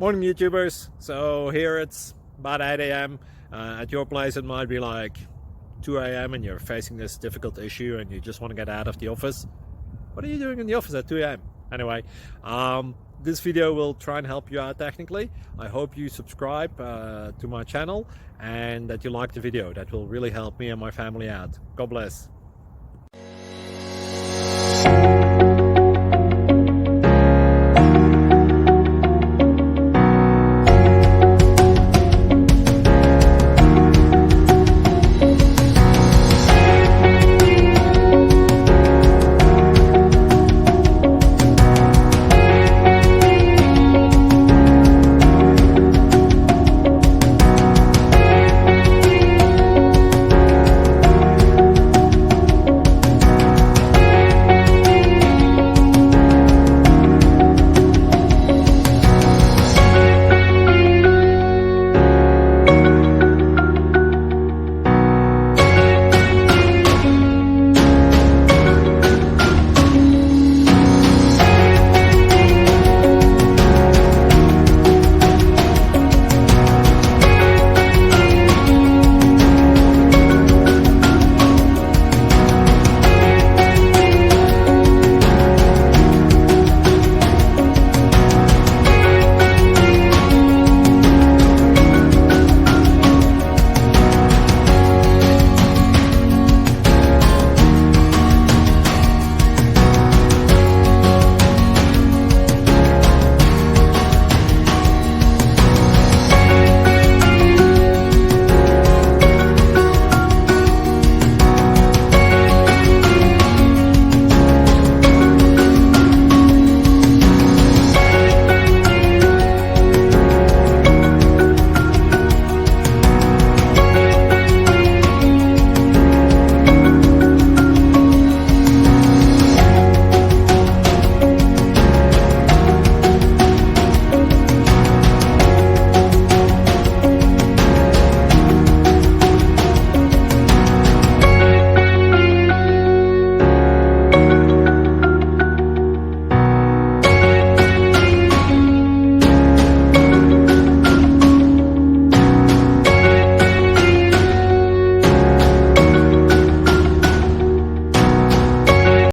Morning YouTubers. So here it's about 8 a.m. At your place it might be like 2 a.m. and you're facing this difficult issue and you just want to get out of the office. What are you doing in the office at 2 a.m.? Anyway, this video will try and help you out technically. I hope you subscribe to my channel and that you like the video. That will really help me and my family out. God bless.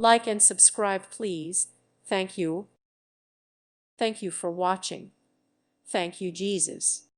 Like and subscribe, please. Thank you. Thank you for watching. Thank you, Jesus.